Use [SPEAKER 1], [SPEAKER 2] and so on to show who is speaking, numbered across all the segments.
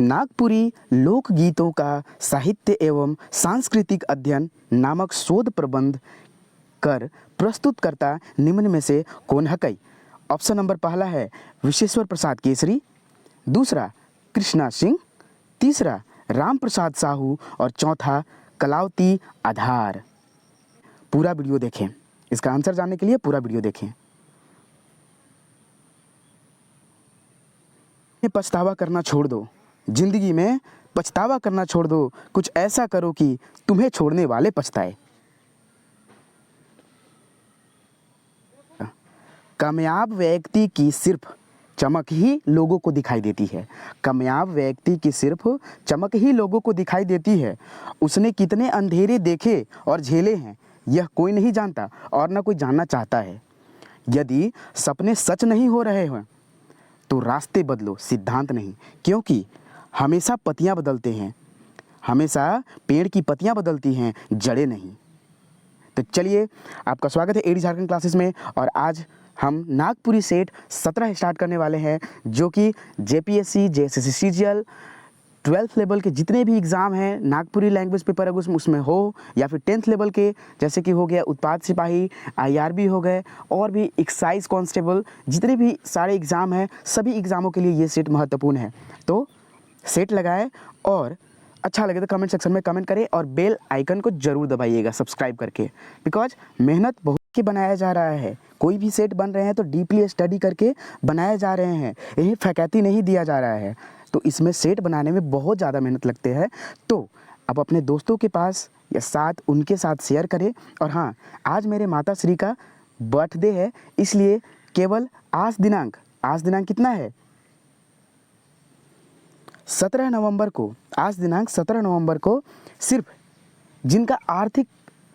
[SPEAKER 1] नागपुरी लोकगीतों का साहित्य एवं सांस्कृतिक अध्ययन नामक शोध प्रबंध कर प्रस्तुतकर्ता निम्न में से कौन है? कई ऑप्शन नंबर पहला है विश्वेश्वर प्रसाद केसरी, दूसरा कृष्णा सिंह, तीसरा राम प्रसाद साहू और चौथा कलावती आधार। पूरा वीडियो देखें, इसका आंसर जानने के लिए पूरा वीडियो देखें। पछतावा करना छोड़ दो, जिंदगी में पछतावा करना छोड़ दो, कुछ ऐसा करो कि तुम्हें छोड़ने वाले पछताए। कामयाब व्यक्ति की सिर्फ चमक ही लोगों को दिखाई देती है। कामयाब व्यक्ति की सिर्फ चमक ही लोगों को दिखाई देती है। उसने कितने अंधेरे देखे और झेले हैं यह कोई नहीं जानता और न कोई जानना चाहता है। यदि सपने सच नहीं हो रहे हैं तो रास्ते बदलो, सिद्धांत नहीं, क्योंकि हमेशा पत्तियां बदलते हैं, हमेशा पेड़ की पत्तियां बदलती हैं, जड़ें नहीं। तो चलिए, आपका स्वागत है एडी झारखंड क्लासेस में। और आज हम नागपुरी सेट 17 स्टार्ट करने वाले हैं, जो कि JPSC, JSSC CGL 12th level के जितने भी एग्ज़ाम हैं, नागपुरी लैंग्वेज पेपर अगर उसमें हो, या फिर 10th लेवल के जैसे कि हो गया उत्पाद सिपाही, आईआरबी हो गए, और भी एक्साइज कांस्टेबल, जितने भी सारे एग्ज़ाम हैं, सभी एग्ज़ामों के लिए ये सेट महत्वपूर्ण है। तो सेट लगाएं और अच्छा लगे तो कमेंट सेक्शन में कमेंट करें और बेल आइकन को ज़रूर दबाइएगा सब्सक्राइब करके, बिकॉज मेहनत बहुत के बनाया जा रहा है। कोई भी सेट बन रहे हैं तो डीपली स्टडी करके बनाए जा रहे हैं, यही फैकल्टी नहीं दिया जा रहा है। तो इसमें सेट बनाने में बहुत ज़्यादा मेहनत लगते हैं। तो अब अपने दोस्तों के पास या साथ उनके साथ शेयर करें। और हाँ, आज मेरे माता श्री का बर्थडे है, इसलिए केवल आज दिनांक कितना है, 17 नवंबर को, आज दिनांक 17 नवंबर को सिर्फ जिनका आर्थिक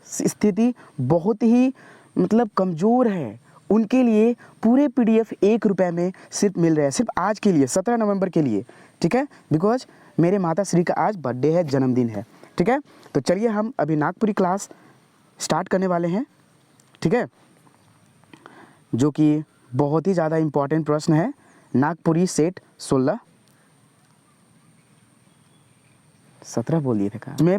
[SPEAKER 1] स्थिति बहुत ही कमज़ोर है उनके लिए पूरे पीडीएफ 1 रुपये में सिर्फ मिल रहे हैं, सिर्फ आज के लिए, 17 नवंबर के लिए, ठीक है, बिकॉज मेरे माता श्री का आज बर्थडे है, जन्मदिन है, ठीक है। तो चलिए हम अभी नागपुरी क्लास स्टार्ट करने वाले हैं, ठीक है, जो कि बहुत ही ज़्यादा इम्पॉर्टेंट प्रश्न है। नागपुरी सेट 17 बोल दिए थे का, इसमें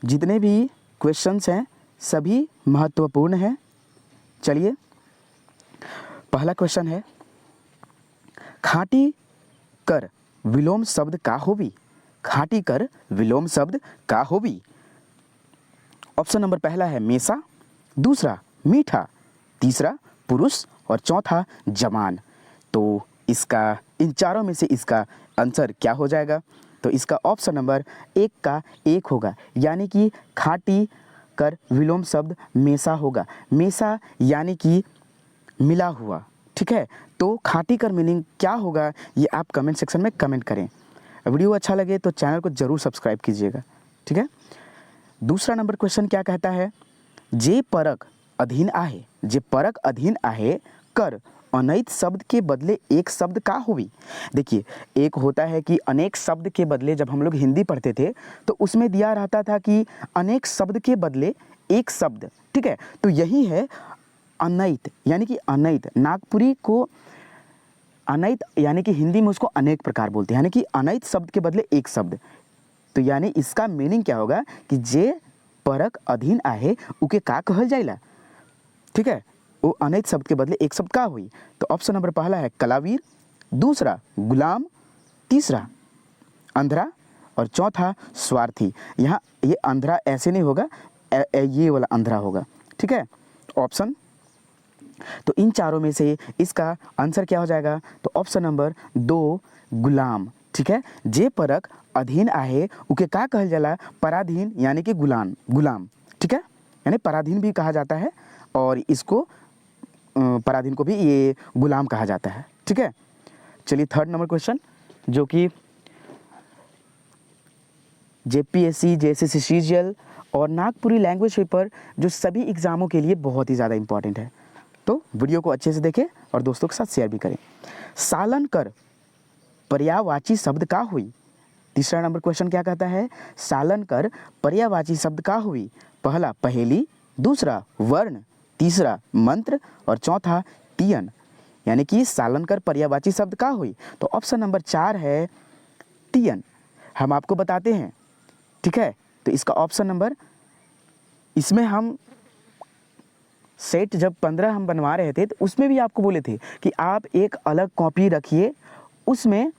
[SPEAKER 1] जितने भी क्वेश्चंस हैं सभी महत्वपूर्ण हैं। चलिए, पहला क्वेश्चन है, खाटी कर विलोम शब्द का होवी। खाटी कर विलोम शब्द का होवी। ऑप्शन नंबर पहला है मेसा, दूसरा मीठा, तीसरा पुरुष और चौथा जवान। तो इसका इन चारों में से इसका आंसर क्या हो जाएगा? तो इसका ऑप्शन नंबर 1 का 1 होगा, यानी कि खाटी कर विलोम शब्द मेसा होगा। मेसा यानी कि मिला हुआ, ठीक है। तो खाटी कर मीनिंग क्या होगा ये आप कमेंट सेक्शन में कमेंट करें। वीडियो अच्छा लगे तो चैनल को जरूर सब्सक्राइब कीजिएगा, ठीक है। दूसरा नंबर क्वेश्चन क्या कहता है, जे परक अधीन आहे, जे परक अधीन आहे कर अनैत शब्द के बदले एक शब्द का होवी। देखिए, एक होता है कि अनेक शब्द के बदले, जब हम लोग हिंदी पढ़ते थे तो उसमें दिया रहता था कि अनेक शब्द के बदले एक शब्द, ठीक है। तो यही है अनैत, यानी कि अनैत। नागपुरी को अनैत यानी कि हिंदी में उसको अनेक प्रकार बोलते हैं, यानी कि अनैत शब्द के बदले एक शब्द। तो यानी इसका मीनिंग क्या होगा कि जे परक अधीन आहे उके का कहल जाइला, ठीक है, वो अनैत शब्द के बदले एक शब्द का हुई। तो ऑप्शन नंबर पहला है कलावीर, दूसरा गुलाम, तीसरा अंधरा और चौथा स्वार्थी। यहाँ ये अंधरा ऐसे नहीं होगा, ये वाला अंधरा होगा, ठीक है, ऑप्शन। तो इन चारों में से इसका आंसर क्या हो जाएगा? तो ऑप्शन नंबर 2 गुलाम, ठीक है। जे परक अधीन आहे उके का कहल जाला, पराधीन यानी कि गुलाम, ठीक है, यानी पराधीन भी कहा जाता है और इसको पराधीन को भी ये गुलाम कहा जाता है, ठीक है। चलिए थर्ड नंबर क्वेश्चन, जो कि जेपीएससी, जेएसएससी सीजीएल और नागपुरी लैंग्वेज पेपर जो सभी एग्ज़ामों के लिए बहुत ही ज़्यादा इंपॉर्टेंट है। तो वीडियो को अच्छे से देखें और दोस्तों के साथ शेयर भी करें। सालन कर पर्यायवाची शब्द का हुई। तीसरा नंबर क्वेश्चन क्या कहता है, सालन कर पर्यायवाची शब्द का हुई। पहला पहेली, दूसरा वर्ण, तीसरा मंत्र और चौथा तियन। यानी कि सालन कर पर्यायवाची शब्द का हुई। तो ऑप्शन नंबर 4 है TN हम आपको बताते हैं, ठीक है। तो इसका ऑप्शन नंबर, इसमें हम सेट जब 15 हम बनवा रहे थे तो उसमें भी आपको बोले थे कि आप एक अलग कॉपी रखिए, उसमें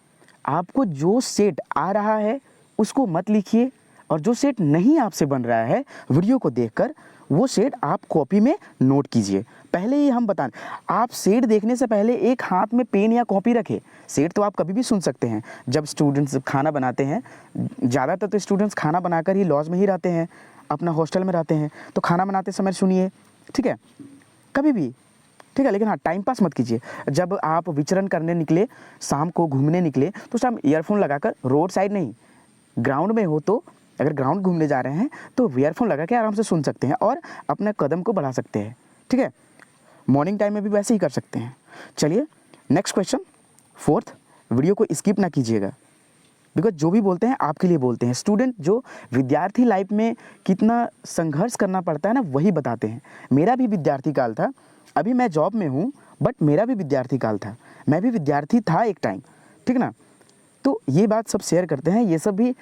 [SPEAKER 1] आपको जो सेट आ रहा है उसको मत लिखिए, और जो सेट नहीं आपसे बन रहा है वीडियो को देखकर वो सेट आप कॉपी में नोट कीजिए। पहले ही हम बताएं, आप सेट देखने से पहले एक हाथ में पेन या कॉपी रखें। सेट तो आप कभी भी सुन सकते हैं जब स्टूडेंट्स खाना बनाते हैं, ज़्यादातर तो स्टूडेंट्स खाना बनाकर ही लॉज में ही रहते हैं, अपना हॉस्टल में रहते हैं, तो खाना बनाते समय सुनिए, ठीक है, कभी भी, ठीक है। लेकिन हाँ, टाइम पास मत कीजिए। जब आप विचरण करने निकले, शाम को घूमने निकले, तो शाम ईयरफोन लगाकर, रोड साइड नहीं, ग्राउंड में हो तो, अगर ग्राउंड घूमने जा रहे हैं तो ईयरफोन लगा के आराम से सुन सकते हैं और अपने कदम को बढ़ा सकते हैं, ठीक है। मॉर्निंग टाइम में भी वैसे ही कर सकते हैं। चलिए नेक्स्ट क्वेश्चन, फोर्थ। वीडियो को स्किप ना कीजिएगा, बिकॉज जो भी बोलते हैं आपके लिए बोलते हैं। स्टूडेंट, जो विद्यार्थी लाइफ में कितना संघर्ष करना पड़ता है ना, वही बताते हैं। मेरा भी विद्यार्थी काल था, अभी मैं जॉब में हूँ, बट मेरा भी विद्यार्थी काल था, मैं भी विद्यार्थी था एक टाइम, ठीक ना। तो ये बात सब शेयर करते हैं, ये सब भी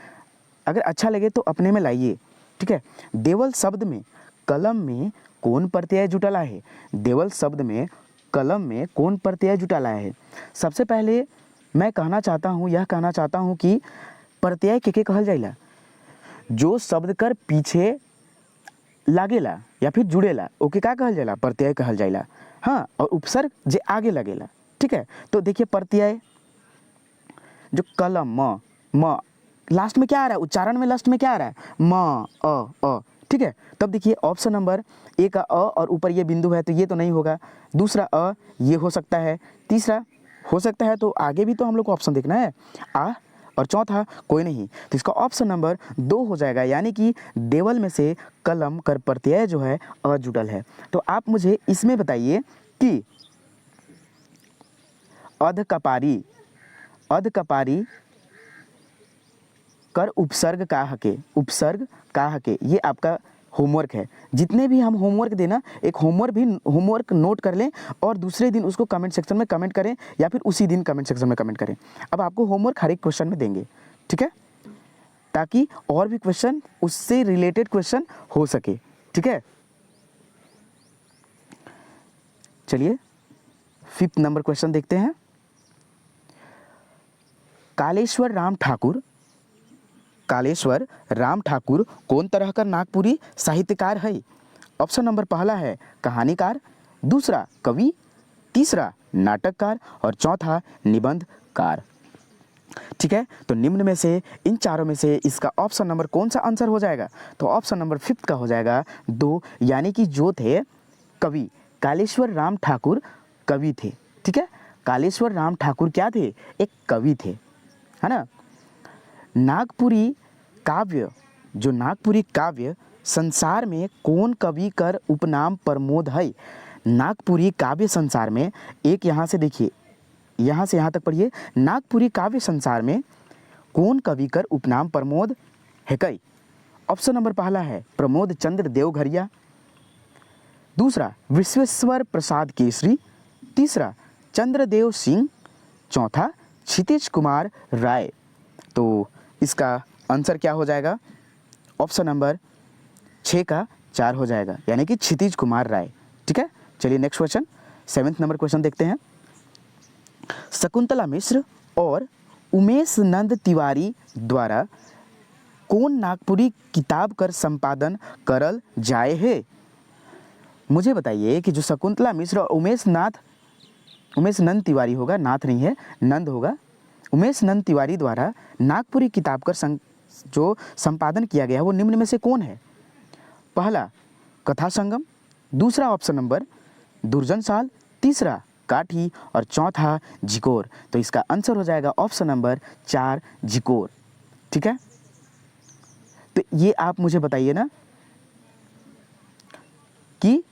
[SPEAKER 1] अगर अच्छा लगे तो अपने में लाइए, ठीक है। देवल शब्द में कलम में कौन प्रत्यय जुटला है? देवल शब्द में कलम में कौन प्रत्यय जुटला है? सबसे पहले मैं कहना चाहता हूँ, यह कहना चाहता हूँ कि प्रत्यय के कहल जाइला जो शब्द कर पीछे लागेला या फिर जुड़ेला, ओके का कहल जाइला? प्रत्यय कहल जाइला। हाँ, और उपसर्ग जे आगे लगेला, ठीक है। तो देखिए प्रत्यय जो कलम म लास्ट में क्या आ रहा है, उच्चारण में लास्ट में क्या आ रहा है? म अ, ठीक है। तब देखिए ऑप्शन नंबर ए का अ और ऊपर ये बिंदु है तो ये तो नहीं होगा, दूसरा अ ये हो सकता है, तीसरा हो सकता है, तो आगे भी तो हम लोग को ऑप्शन देखना है, आ, और चौथा कोई नहीं, तो इसका ऑप्शन नंबर 2 हो जाएगा, यानी कि देवल में से कलम कर प्रत्यय जो है अ जुड़ल है। तो आप मुझे इसमें बताइए कि अधकपारी, अधकपारी कर उपसर्ग का हके, उपसर्ग का हके, ये आपका होमवर्क है। जितने भी हम होमवर्क देना, एक होमवर्क नोट कर लें और दूसरे दिन उसको कमेंट सेक्शन में कमेंट करें या फिर उसी दिन कमेंट सेक्शन में कमेंट करें। अब आपको होमवर्क हर एक क्वेश्चन में देंगे, ठीक है, ताकि और भी क्वेश्चन उससे रिलेटेड क्वेश्चन हो सके, ठीक है। चलिए 5th नंबर क्वेश्चन देखते हैं। कालेश्वर राम ठाकुर, कालेश्वर राम ठाकुर कौन तरह का नागपुरी साहित्यकार है? ऑप्शन नंबर पहला है कहानीकार, दूसरा कवि, तीसरा नाटककार और चौथा निबंधकार, ठीक है। तो निम्न में से इन चारों में से इसका ऑप्शन नंबर कौन सा आंसर हो जाएगा? तो ऑप्शन नंबर 5th का हो जाएगा 2, यानी कि जो थे कवि, कालेश्वर राम ठाकुर कवि थे, ठीक है। कालेश्वर राम ठाकुर क्या थे? एक कवि थे, है ना। नागपुरी काव्य, जो नागपुरी काव्य संसार में कौन कवि कर उपनाम प्रमोद है? नागपुरी काव्य संसार में, एक यहाँ से देखिए, यहाँ से यहाँ तक पढ़िए, नागपुरी काव्य संसार में कौन कवि कर उपनाम प्रमोद है कई? ऑप्शन नंबर पहला है प्रमोद चंद्र देवघरिया, दूसरा विश्वेश्वर प्रसाद केसरी, तीसरा चंद्रदेव सिंह, चौथा क्षितिज कुमार राय। तो इसका आंसर क्या हो जाएगा? ऑप्शन नंबर 6 का 4 हो जाएगा, यानी कि क्षितिज कुमार राय, ठीक है। चलिए next question, 7th number question देखते हैं। शकुंतला मिश्र और उमेश नंद तिवारी द्वारा कौन नागपुरी किताब कर संपादन करल जाए है? मुझे बताइए कि जो शकुंतला मिश्र और उमेश नंद तिवारी होगा, नाथ नहीं है, नंद होगा, उमेश नंद तिवारी द्वारा नागपुरी किताब का जो संपादन किया गया है वो निम्न में से कौन है? पहला कथा संगम, दूसरा ऑप्शन नंबर दुर्जनशाल, तीसरा काठी और चौथा जिकोर। तो इसका आंसर हो जाएगा ऑप्शन नंबर 4 जिकोर, ठीक है। तो ये आप मुझे बताइए ना कि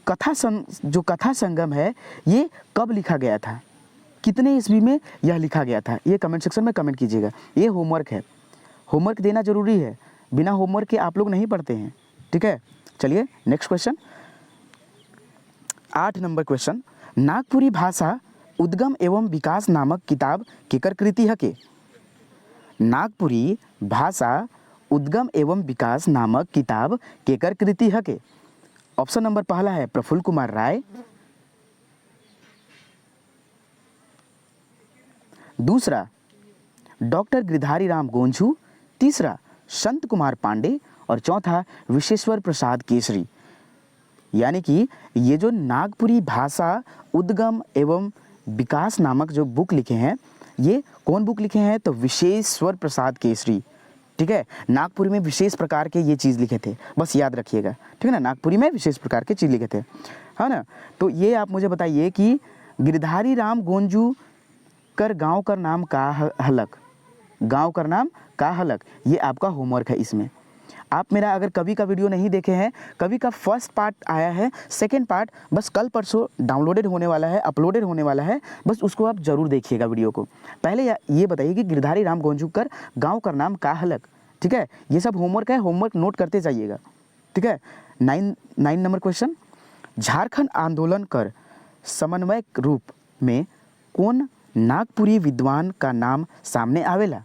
[SPEAKER 1] जो कथा संगम है ये कब लिखा गया था, कितने ईस्वी में यह लिखा गया था? ये कमेंट सेक्शन में कमेंट कीजिएगा। ये होमवर्क है, होमवर्क देना जरूरी है, बिना होमवर्क के आप लोग नहीं पढ़ते हैं, ठीक है। चलिए next question, 8 number question. Nagpuri भाषा उद्गम एवं विकास नामक किताब केकर कृति है के? नागपुरी भाषा उद्गम एवं विकास नामक किताब केकर कृति हके। ऑप्शन नंबर पहला है प्रफुल्ल कुमार राय, दूसरा डॉक्टर गिरधारी राम गोंझू, तीसरा संत कुमार पांडे और चौथा विश्वेश्वर प्रसाद केसरी। यानी कि ये जो नागपुरी भाषा उद्गम एवं विकास नामक जो बुक लिखे हैं, ये कौन बुक लिखे हैं, तो विश्वेश्वर प्रसाद केसरी। ठीक है, नागपुरी में विशेष प्रकार के ये चीज़ लिखे थे, बस याद रखिएगा। ठीक है ना, नागपुरी में विशेष प्रकार के चीज़ लिखे थे, है ना। तो ये आप मुझे बताइए कि गिरधारी राम गोंझू कर गांव का नाम का हलक, गांव का नाम का हलक, ये आपका होमवर्क है। इसमें आप मेरा अगर कवि का वीडियो नहीं देखे हैं, कवि का फर्स्ट पार्ट आया है, सेकंड पार्ट बस कल परसों डाउनलोडेड होने वाला है, अपलोडेड होने वाला है, बस उसको आप जरूर देखिएगा वीडियो को। पहले ये बताइए कि गिरधारी राम गोंझूकर गांव का नाम का हलक। ठीक है, ये सब होमवर्क है, होमवर्क नोट करते जाइएगा। ठीक है, 9 नंबर क्वेश्चन, झारखंड आंदोलन कर समन्वयक रूप में कौन नागपुरी विद्वान का नाम सामने आवेला।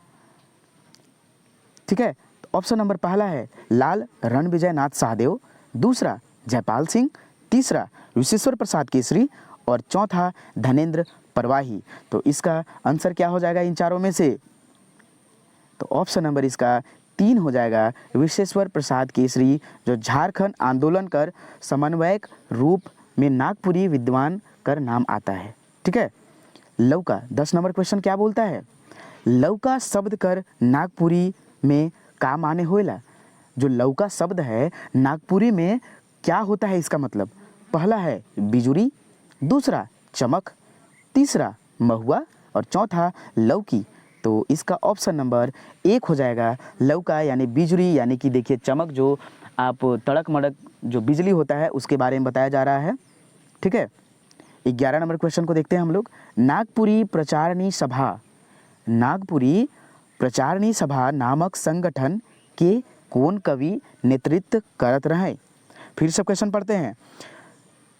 [SPEAKER 1] ठीक है, ऑप्शन नंबर पहला है लाल रणविजय नाथ सहदेव, दूसरा जयपाल सिंह, तीसरा विश्वेश्वर प्रसाद केसरी और चौथा धनेंद्र परवाही। तो इसका आंसर क्या हो जाएगा इन चारों में से, तो ऑप्शन नंबर इसका 3 हो जाएगा, विश्वेश्वर प्रसाद केसरी, जो झारखंड आंदोलन कर समन्वयक रूप में नागपुरी विद्वान कर नाम आता है। ठीक है, लौका 10 नंबर क्वेश्चन क्या बोलता है, लौका शब्द कर नागपुरी में का माने होएला। जो लौका शब्द है नागपुरी में क्या होता है, इसका मतलब पहला है बिजुरी, दूसरा चमक, तीसरा महुआ और चौथा लौकी। तो इसका ऑप्शन नंबर 1 हो जाएगा लौका, यानी बिजुरी, यानी कि देखिए चमक, जो आप तड़क मड़क जो बिजली होता है उसके बारे में बताया जा रहा है। ठीक है, 11 नंबर क्वेश्चन को देखते हैं हम लोग, नागपुरी प्रचारणी सभा, नागपुरी प्रचारणी सभा नामक संगठन के कौन कवि नेतृत्व करत रहे। फिर से क्वेश्चन पढ़ते हैं।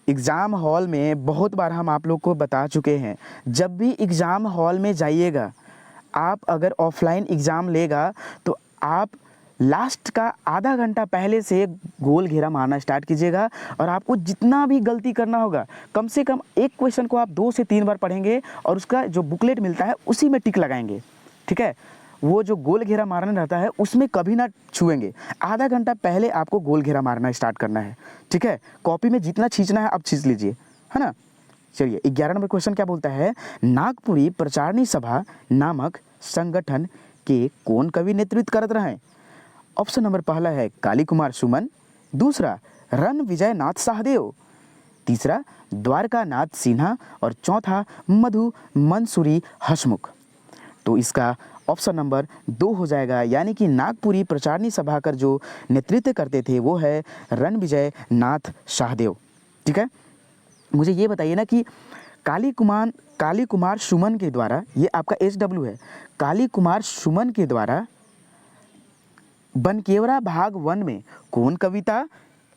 [SPEAKER 1] एग्ज़ाम हॉल में बहुत बार हम आप लोग को बता चुके हैं, जब भी एग्ज़ाम हॉल में जाइएगा, आप अगर ऑफलाइन एग्ज़ाम लेगा तो आप लास्ट का आधा घंटा पहले से गोल घेरा मारना स्टार्ट कीजिएगा, और आपको जितना भी गलती करना होगा, कम से कम एक क्वेश्चन को आप 2 से 3 बार पढ़ेंगे और उसका जो बुकलेट मिलता है उसी में टिक लगाएंगे। ठीक है, वो जो गोल घेरा मारना रहता है उसमें कभी ना छुएंगे, आधा घंटा पहले आपको गोल घेरा मारना स्टार्ट करना है। ठीक है, कॉपी में जितना खींचना है आप खींच लीजिए, है ना। चलिए 11 नंबर क्वेश्चन क्या बोलता है, नागपुरी प्रचारणी सभा नामक संगठन के कौन कवि नेतृत्व करत रहे। ऑप्शन नंबर पहला है काली कुमार सुमन, दूसरा रणविजय नाथ सहदेव, तीसरा द्वारका नाथ सिन्हा और चौथा मधु मंसूरी हसमुख। तो इसका ऑप्शन नंबर 2 हो जाएगा, यानी कि नागपुरी प्रचारणी सभा कर जो नेतृत्व करते थे वो है रणविजय नाथ सहदेव। ठीक है, मुझे ये बताइए ना कि काली कुमार सुमन के द्वारा, ये आपका SW है, काली कुमार सुमन के द्वारा बनकेवरा भाग 1 में कौन कविता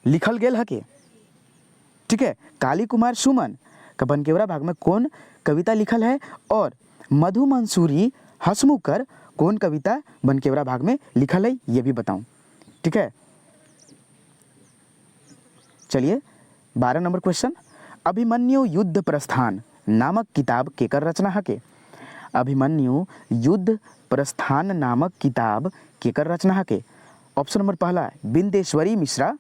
[SPEAKER 1] लिखल गेल हके। ठीक है, काली कुमार सुमन का बनकेवरा भाग में कौन कविता लिखल है, और मधु मंसूरी हसमुख कर कौन कविता बनकेवरा भाग में लिखल है, ये भी बताऊं। ठीक है, चलिए 12 नंबर क्वेश्चन, अभिमन्यु युद्ध प्रस्थान नामक किताब केकर रचना हके। अभिमन्यु युद्ध प्रस्थान नामक किताब केकर रचना हके। ऑप्शन नंबर पहला बिंदेश्वरी मिश्रा,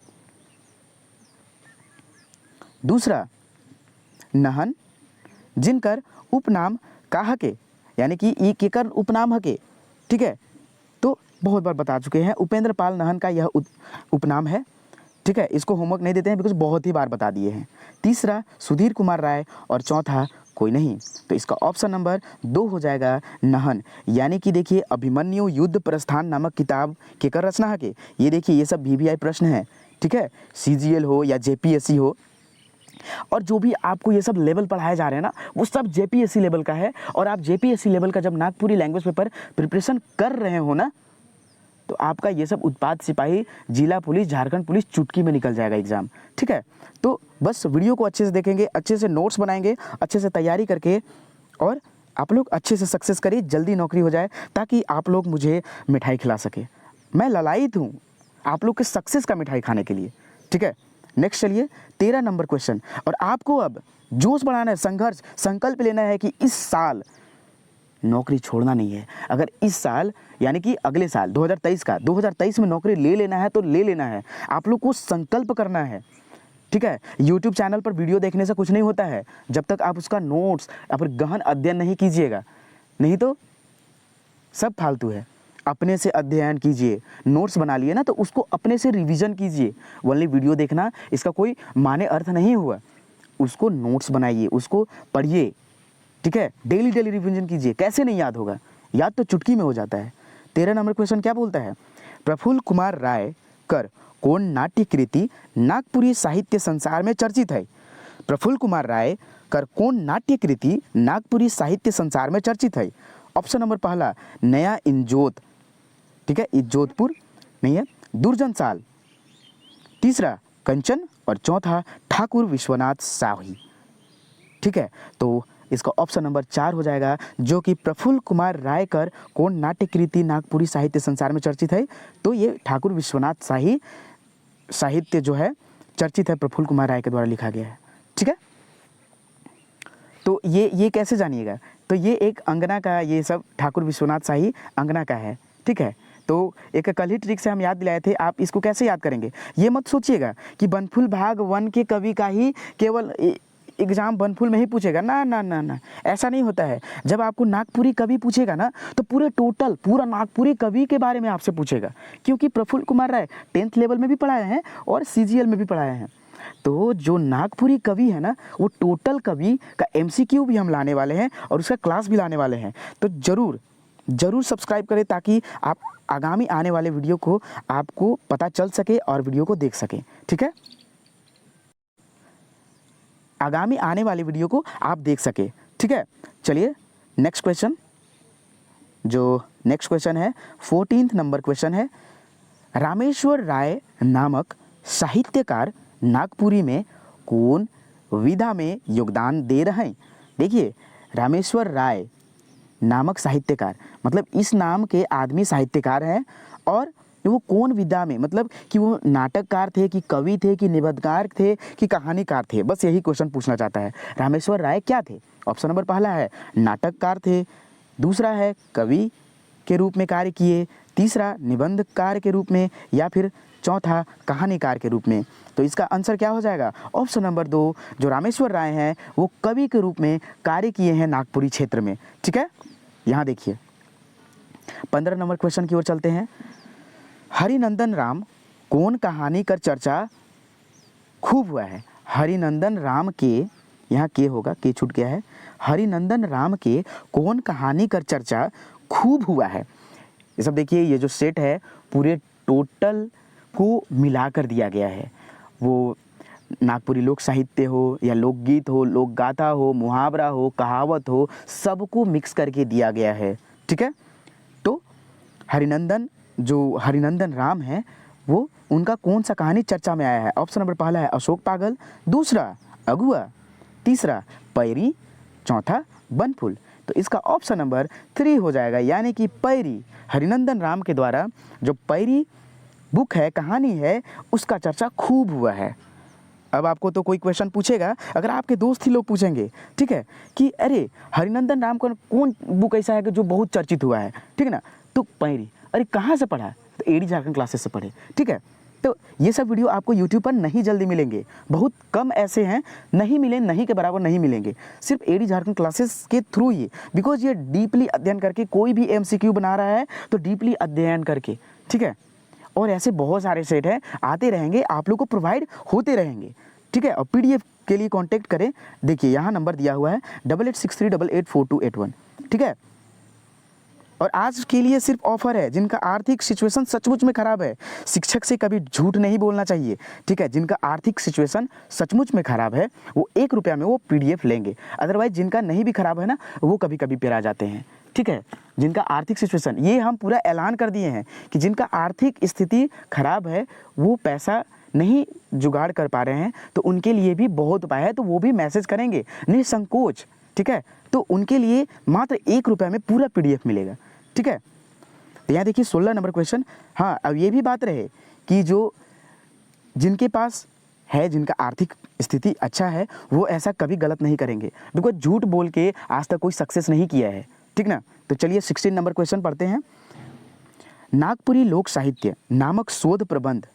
[SPEAKER 1] दूसरा नहन, जिनकर उपनाम का हके, यानी कि ई केकर उपनाम हके। ठीक है, तो बहुत बार बता चुके हैं, उपेंद्र पाल नहन का यह उपनाम है। ठीक है, इसको होमवर्क नहीं देते हैं बिकॉज बहुत ही बार बता दिए हैं। तीसरा सुधीर कुमार राय और चौथा कोई नहीं। तो इसका ऑप्शन नंबर 2 हो जाएगा नहन, यानी कि देखिए अभिमन्यु युद्ध प्रस्थान नामक किताब केकर रचना है के, ये देखिए ये सब VVI प्रश्न है। ठीक है, CGL हो या JPSC हो, और जो भी आपको ये सब लेवल पढ़ाए जा रहे हैं ना वो सब JPSC लेवल का है। और आप JPSC लेवल का जब नागपुरी लैंग्वेज पेपर प्रिपरेशन कर रहे हो ना, तो आपका ये सब उत्पाद सिपाही, जिला पुलिस, झारखंड पुलिस चुटकी में निकल जाएगा एग्जाम। ठीक है, तो बस वीडियो को अच्छे से देखेंगे, अच्छे से नोट्स बनाएंगे, अच्छे से तैयारी करके, और आप लोग अच्छे से सक्सेस करिए, जल्दी नौकरी हो जाए ताकि आप लोग मुझे मिठाई खिला सके। मैं ललायित हूँ आप लोग के सक्सेस का मिठाई खाने के लिए, ठीक है। नेक्स्ट चलिए 13 नंबर क्वेश्चन, और आपको अब जोश बढ़ाना है, संघर्ष, संकल्प लेना है कि इस साल नौकरी छोड़ना नहीं है। अगर इस साल यानी कि अगले साल 2023 में नौकरी ले लेना है तो ले लेना है। आप लोग को संकल्प करना है, ठीक है। यूट्यूब चैनल पर वीडियो देखने से कुछ नहीं होता है जब तक आप उसका नोट्स या फिर गहन अध्ययन नहीं कीजिएगा, नहीं तो सब फालतू है। अपने से अध्ययन कीजिए, नोट्स बना लिए ना तो उसको अपने से रिवीजन कीजिए। ओनली वीडियो देखना इसका कोई माने अर्थ नहीं हुआ। उसको नोट्स बनाइए, उसको पढ़िए, ठीक है। डेली रिवीजन कीजिए। कैसे नहीं याद होगा, याद तो चुटकी में हो जाता है। 13 नंबर क्वेश्चन क्या बोलता है, प्रफुल्ल कुमार राय कर कौन नाट्य कृति नागपुरी साहित्य संसार में चर्चित है। प्रफुल्ल कुमार राय कर कौन नाट्य कृति नागपुरी साहित्य संसार में चर्चित है। ऑप्शन नंबर पहला नया इंजोत, ठीक है, जोधपुर नहीं है, दुर्जन साल, तीसरा कंचन, और चौथा ठाकुर विश्वनाथ शाही, ठीक है। तो इसका ऑप्शन नंबर 4 हो जाएगा, जो कि प्रफुल्ल कुमार राय कर कौन नाट्य कृति नागपुरी साहित्य संसार में चर्चित है। तो ये ठाकुर विश्वनाथ शाही साहित्य जो है चर्चित है, प्रफुल्ल कुमार राय के द्वारा लिखा गया है, ठीक है। तो ये कैसे जानिएगा, तो ये एक अंगना का, ये सब ठाकुर विश्वनाथ शाही अंगना का है, ठीक है। तो एक कल ही ट्रिक से हम याद दिलाए थे, आप इसको कैसे याद करेंगे। ये मत सोचिएगा कि बनफुल भाग 1 के कवि का ही केवल एग्जाम बनफुल में ही पूछेगा, ना ना ना ना, ऐसा नहीं होता है। जब आपको नागपुरी कवि पूछेगा ना तो पूरा नागपुरी कवि के बारे में आपसे पूछेगा, क्योंकि प्रफुल्ल कुमार राय 10th लेवल में भी पढ़ाए हैं और CGL में भी पढ़ाए हैं। तो जो नागपुरी कवि है ना, वो टोटल कवि का MCQ भी हम लाने वाले हैं और उसका क्लास भी लाने वाले हैं। तो ज़रूर सब्सक्राइब करें ताकि आप आगामी आने वाले वीडियो को आपको पता चल सके और वीडियो को देख सकें, ठीक है। आगामी आने वाले वीडियो को आप देख सके, ठीक है। चलिए नेक्स्ट क्वेश्चन, जो नेक्स्ट क्वेश्चन है 14th नंबर क्वेश्चन है, रामेश्वर राय नामक साहित्यकार नागपुरी में कौन विधा में योगदान दे रहे हैं। देखिए रामेश्वर राय नामक साहित्यकार, मतलब इस नाम के आदमी साहित्यकार हैं, और वो कौन विधा में, मतलब कि वो नाटककार थे कि कवि थे कि निबंधकार थे कि कहानीकार थे, बस यही क्वेश्चन पूछना चाहता है। रामेश्वर राय क्या थे। ऑप्शन नंबर पहला है नाटककार थे, दूसरा है कवि के रूप में कार्य किए, तीसरा निबंधकार के रूप में, या फिर चौथा कहानीकार के रूप में। तो इसका आंसर क्या हो जाएगा, ऑप्शन नंबर 2, जो रामेश्वर राय हैं वो कवि के रूप में कार्य किए हैं नागपुरी क्षेत्र में, ठीक है। यहाँ देखिए 15 नंबर क्वेश्चन की ओर चलते हैं। हरिनंदन राम कौन कहानी कर चर्चा खूब हुआ है। हरिनंदन राम के, यहाँ के होगा, के छूट गया है, हरिनंदन राम के कौन कहानी कर चर्चा खूब हुआ है। ये सब देखिए, ये जो सेट है पूरे टोटल को मिला कर दिया गया है। वो नागपुरी लोक साहित्य हो या लोकगीत हो, लोक गाथा हो, मुहावरा हो, कहावत हो, सबको मिक्स करके दिया गया है, ठीक है। तो हरिनंदन राम है वो, उनका कौन सा कहानी चर्चा में आया है। ऑप्शन नंबर पहला है अशोक पागल, दूसरा अगुआ, तीसरा पैरी, चौथा बनफुल। तो इसका ऑप्शन नंबर 3 हो जाएगा, यानी कि पैरी। हरिनंदन राम के द्वारा जो पैरी बुक है, कहानी है, उसका चर्चा खूब हुआ है। अब आपको तो कोई क्वेश्चन पूछेगा, अगर आपके दोस्त ही लोग पूछेंगे, ठीक है, कि अरे हरिनंदन राम का कौन बुक ऐसा है कि जो बहुत चर्चित हुआ है, ठीक है ना, तो पैरी, अरे कहाँ से पढ़ा, तो एडी झारखंड क्लासेस से पढ़े, ठीक है। तो ये सब वीडियो आपको यूट्यूब पर नहीं जल्दी मिलेंगे, बहुत कम ऐसे हैं, नहीं मिले, नहीं के बराबर नहीं मिलेंगे, सिर्फ एडी झारखंड क्लासेस के थ्रू ही, बिकॉज ये डीपली अध्ययन करके, कोई भी MCQ बना रहा है तो डीपली अध्ययन करके, ठीक है। और ऐसे बहुत सारे सेट हैं, आते रहेंगे, आप लोग को प्रोवाइड होते रहेंगे, ठीक है। और PDF के लिए कांटेक्ट करें, देखिए यहाँ नंबर दिया हुआ है 8863884281, ठीक है। और आज के लिए सिर्फ ऑफर है, जिनका आर्थिक सिचुएशन सचमुच में खराब है, शिक्षक से कभी झूठ नहीं बोलना चाहिए, ठीक है। जिनका आर्थिक सिचुएशन सचमुच में खराब है वो 1 रुपया में वो PDF लेंगे, अदरवाइज जिनका नहीं भी खराब है ना, वो कभी कभी पेरा जाते हैं, ठीक है। जिनका आर्थिक सिचुएशन, ये हम पूरा ऐलान कर दिए हैं कि जिनका आर्थिक स्थिति खराब है, वो पैसा नहीं जुगाड़ कर पा रहे हैं, तो उनके लिए भी बहुत उपाय है, तो वो भी मैसेज करेंगे निसंकोच, ठीक है, तो उनके लिए मात्र 1 रुपये में पूरा PDF मिलेगा। ठीक है, तो यहाँ देखिए 16 नंबर क्वेश्चन। हाँ, अब ये भी बात रहे कि जो जिनके पास है, जिनका आर्थिक स्थिति अच्छा है, वो ऐसा कभी गलत नहीं करेंगे, बिकॉज झूठ बोल के आज तक कोई सक्सेस नहीं किया है। ठीक ना, तो चलिए 16 नंबर क्वेश्चन पढ़ते हैं। नागपुरी लोक साहित्य नामक शोध प्रबंध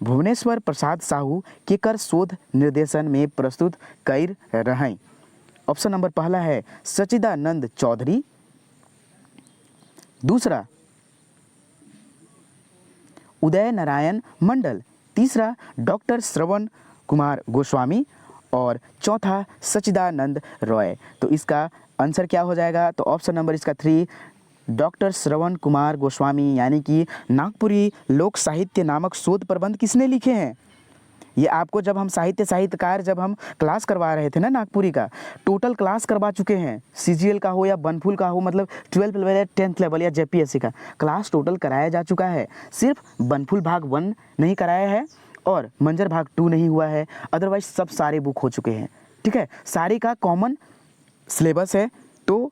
[SPEAKER 1] भुवनेश्वर प्रसाद साहू के कर शोध निर्देशन में प्रस्तुत कर रहें। ऑप्शन नंबर पहला है सच्चिदानंद चौधरी, दूसरा उदय नारायण मंडल, तीसरा डॉक्टर श्रवण कुमार गोस्वामी और चौथा सच्चिदानंद रॉय। तो इसका आंसर क्या हो जाएगा? तो ऑप्शन नंबर इसका 3 डॉक्टर श्रवण कुमार गोस्वामी, यानी कि नागपुरी लोक साहित्य नामक शोध प्रबंध किसने लिखे हैं? ये आपको जब हम साहित्यकार जब हम क्लास करवा रहे थे ना नागपुरी का, टोटल क्लास करवा चुके हैं। CGL का हो या बनफुल का हो, मतलब 12th लेवल या 10th लेवल या JPSC का क्लास टोटल कराया जा चुका है। सिर्फ बनफुल भाग 1 नहीं कराया है और मंजर भाग 2 नहीं हुआ है, अदरवाइज सब सारे बुक हो चुके हैं। ठीक है, सारी का कॉमन सिलेबस है। तो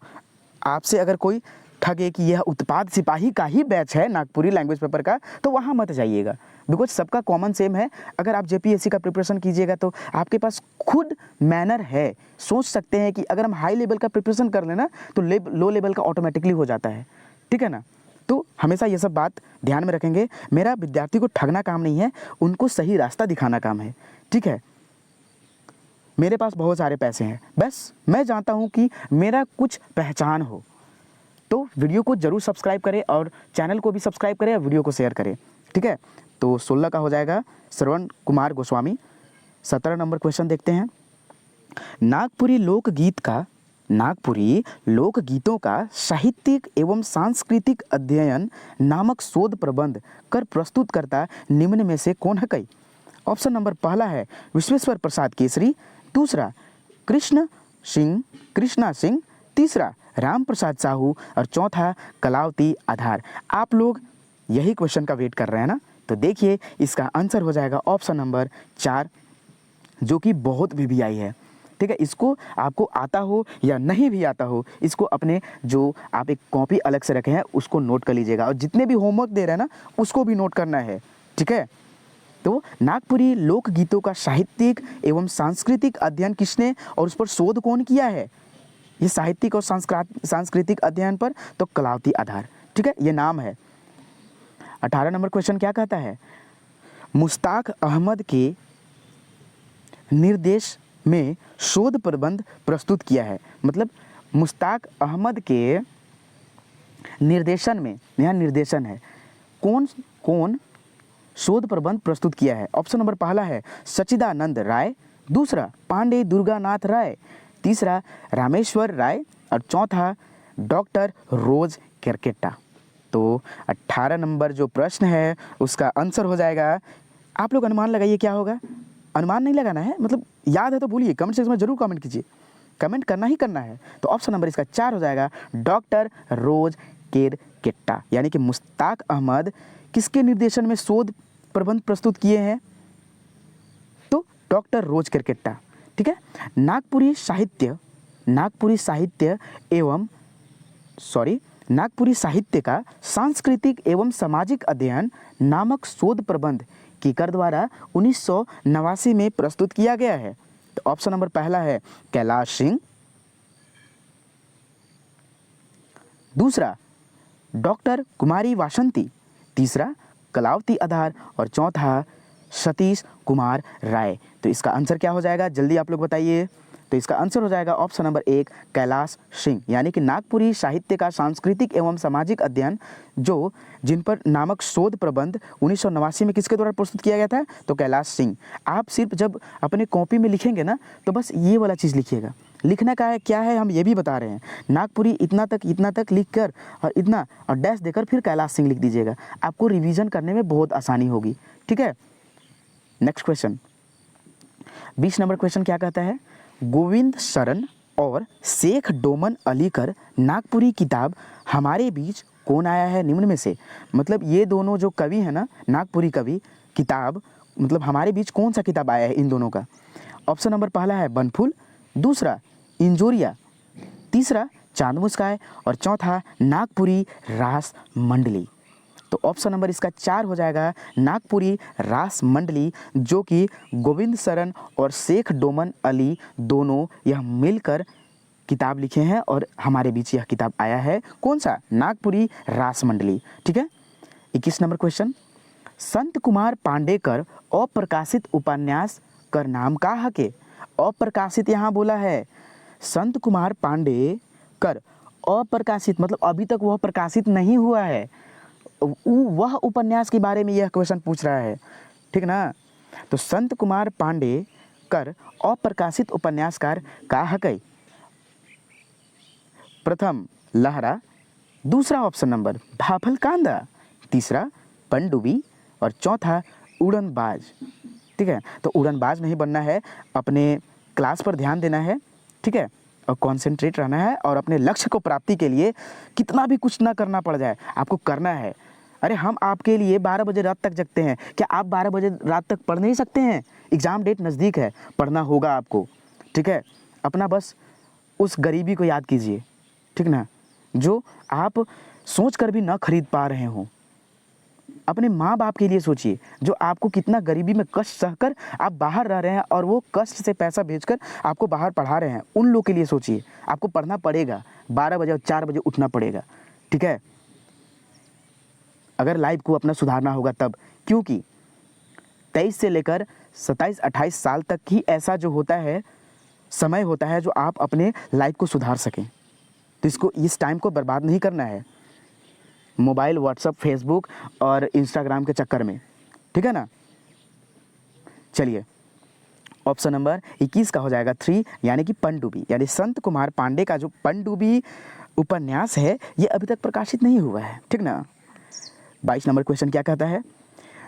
[SPEAKER 1] आपसे अगर कोई ठगे कि यह उत्पाद सिपाही का ही बैच है नागपुरी लैंग्वेज पेपर का, तो वहाँ मत जाइएगा, बिकॉज सबका कॉमन सेम है। अगर आप JPSC का प्रिपरेशन कीजिएगा तो आपके पास खुद मैनर है, सोच सकते हैं कि अगर हम हाई लेवल का प्रिपरेशन कर लेना तो लो लेवल का ऑटोमेटिकली हो जाता है। ठीक है ना, तो हमेशा ये सब बात ध्यान में रखेंगे। मेरा विद्यार्थी को ठगना काम नहीं है, उनको सही रास्ता दिखाना काम है। ठीक है, मेरे पास बहुत सारे पैसे हैं, बस मैं जानता हूँ कि मेरा कुछ पहचान हो। तो वीडियो को जरूर सब्सक्राइब करें और चैनल को भी सब्सक्राइब करें और वीडियो को शेयर करें। ठीक है, तो 16 का हो जाएगा श्रवण कुमार गोस्वामी। 17 नंबर क्वेश्चन देखते हैं। नागपुरी लोकगीतों का साहित्यिक एवं सांस्कृतिक अध्ययन नामक शोध प्रबंध कर प्रस्तुतकर्ता निम्न में से कौन है? कई ऑप्शन नंबर पहला है विश्वेश्वर प्रसाद केसरी, दूसरा कृष्णा सिंह, तीसरा राम प्रसाद साहू और चौथा कलावती आधार। आप लोग यही क्वेश्चन का वेट कर रहे हैं ना, तो देखिए इसका आंसर हो जाएगा ऑप्शन नंबर 4, जो कि बहुत VVI है। ठीक है, इसको आपको आता हो या नहीं भी आता हो, इसको अपने जो आप एक कॉपी अलग से रखे हैं उसको नोट कर लीजिएगा, और जितने भी होमवर्क दे रहे हैं ना उसको भी नोट करना है। ठीक है, तो नागपुरी लोकगीतों का साहित्यिक एवं सांस्कृतिक अध्ययन किसने और उस पर शोध कौन किया है? ये साहित्यिक और सांस्कृतिक अध्ययन पर तो कलावती आधार। ठीक है, ये नाम है। 18 नंबर क्वेश्चन क्या कहता है? मुश्ताक अहमद के निर्देश में शोध प्रबंध प्रस्तुत किया है। मतलब मुश्ताक अहमद के निर्देशन में, यहाँ निर्देशन है, कौन शोध प्रबंध प्रस्तुत किया है? ऑप्शन नंबर पहला है सच्चिदानंद राय, दूसरा पांडे दुर्गानाथ राय, तीसरा रामेश्वर राय और चौथा डॉक्टर रोज केरकेट्टा। तो 18 नंबर जो प्रश्न है उसका आंसर हो जाएगा, आप लोग अनुमान लगाइए क्या होगा। अनुमान नहीं लगाना है, मतलब याद है तो बोलिए, कमेंट सेक्शन में जरूर कमेंट कीजिए, कमेंट करना ही करना है। तो ऑप्शन नंबर इसका 4 हो जाएगा डॉक्टर रोज केरकेट्टा, यानी कि मुश्ताक अहमद किसके निर्देशन में शोध प्रबंध प्रस्तुत किए हैं? तो डॉक्टर रोज केरकेट्टा। ठीक है, नागपुरी साहित्य का सांस्कृतिक एवं सामाजिक अध्ययन नामक शोध प्रबंध कीकर द्वारा 1989 में प्रस्तुत किया गया है। तो ऑप्शन नंबर पहला है कैलाश सिंह, दूसरा डॉक्टर कुमारी वासंती, तीसरा कलावती आधार और चौथा सतीश कुमार राय। तो इसका आंसर क्या हो जाएगा, जल्दी आप लोग बताइए। तो इसका आंसर हो जाएगा ऑप्शन नंबर 1 कैलाश सिंह, यानी कि नागपुरी साहित्य का सांस्कृतिक एवं सामाजिक अध्ययन जिन पर नामक शोध प्रबंध 1989 में किसके द्वारा प्रस्तुत किया गया था? तो कैलाश सिंह। आप सिर्फ जब अपने कॉपी में लिखेंगे ना तो बस ये वाला चीज़ लिखिएगा, लिखना का है क्या है हम ये भी बता रहे हैं। नागपुरी इतना तक लिख कर और इतना और डैश देकर फिर कैलाश सिंह लिख दीजिएगा, आपको रिवीजन करने में बहुत आसानी होगी। ठीक है, नेक्स्ट क्वेश्चन 20 नंबर क्वेश्चन क्या कहता है? गोविंद शरण और शेख डोमन अलीकर नागपुरी किताब हमारे बीच कौन आया है निम्न में से? मतलब ये दोनों जो कवि हैं ना, नागपुरी कवि, किताब मतलब हमारे बीच कौन सा किताब आया है इन दोनों का? ऑप्शन नंबर पहला है बनफुल, दूसरा इंजोरिया तीसरा चांद मुस्काए और चौथा नागपुरी रास मंडली। तो ऑप्शन नंबर इसका 4 हो जाएगा नागपुरी रास मंडली, जो कि गोविंद शरण और शेख डोमन अली दोनों यह मिलकर किताब लिखे हैं और हमारे बीच यह किताब आया है। कौन सा? नागपुरी रास मंडली। ठीक है। 21 नंबर क्वेश्चन, संत कुमार पांडेकर अप्रकाशित उपन्यास कर नाम का हके। अप्रकाशित यहाँ बोला है, संत कुमार पांडेकर अप्रकाशित मतलब अभी तक वह प्रकाशित नहीं हुआ है, वह उपन्यास के बारे में यह क्वेश्चन पूछ रहा है। ठीक ना। तो संत कुमार पांडेकर अप्रकाशित उपन्यासकार का हकै। प्रथम लहरा, दूसरा ऑप्शन नंबर भाफल कांदा, तीसरा पनडुब्बी और चौथा उड़नबाज। ठीक है। तो उड़नबाज नहीं बनना है, अपने क्लास पर ध्यान देना है। ठीक है। और कॉन्सेंट्रेट रहना है और अपने लक्ष्य को प्राप्ति के लिए कितना भी कुछ ना करना पड़ जाए आपको करना है। अरे हम आपके लिए 12 बजे रात तक जगते हैं, क्या आप 12 बजे रात तक पढ़ नहीं सकते हैं? एग्ज़ाम डेट नज़दीक है, पढ़ना होगा आपको। ठीक है। अपना बस उस गरीबी को याद कीजिए। ठीक ना, जो आप सोच कर भी ना खरीद पा रहे हों। अपने माँ बाप के लिए सोचिए, जो आपको कितना गरीबी में कष्ट सहकर आप बाहर रह रहे हैं और वो कष्ट से पैसा भेजकर आपको बाहर पढ़ा रहे हैं, उन लोग के लिए सोचिए। आपको पढ़ना पड़ेगा, 12 बजे और 4 बजे उठना पड़ेगा। ठीक है। अगर लाइफ को अपना सुधारना होगा तब, क्योंकि 23 से लेकर 27-28 साल तक ही ऐसा जो होता है समय होता है जो आप अपने लाइफ को सुधार सकें। तो इस टाइम को बर्बाद नहीं करना है मोबाइल, व्हाट्सएप, फेसबुक और इंस्टाग्राम के चक्कर में। ठीक है ना। चलिए, ऑप्शन नंबर 21 का हो जाएगा 3, यानी कि पनडुब्बी, यानी संत कुमार पांडे का जो पनडुब्बी उपन्यास है ये अभी तक प्रकाशित नहीं हुआ है। ठीक ना। 22 नंबर क्वेश्चन क्या कहता है,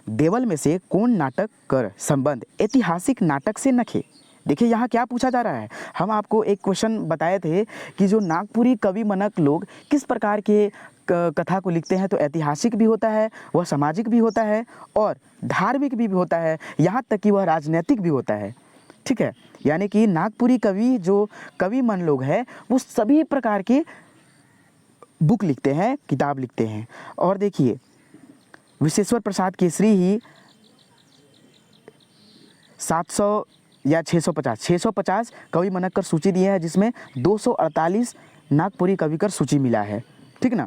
[SPEAKER 1] देवल में से कौन नाटक कर संबंध ऐतिहासिक नाटक से नखे। देखिए यहाँ क्या पूछा जा रहा है, हम आपको एक क्वेश्चन बताए थे कि जो नागपुरी कवि मनक लोग किस प्रकार के कथा को लिखते हैं, तो ऐतिहासिक भी होता है, वह सामाजिक भी होता है और धार्मिक भी होता है, यहाँ तक कि वह राजनीतिक भी होता है। ठीक है। यानी कि नागपुरी कवि जो कवि मन लोग हैं वो सभी प्रकार के बुक लिखते हैं, किताब लिखते हैं। और देखिए विश्वेश्वर प्रसाद केसरी ही 700 या 650 कवि मनक कर सूची दिए हैं, जिसमें 248 नागपुरी कवि कर सूची मिला है। ठीक ना।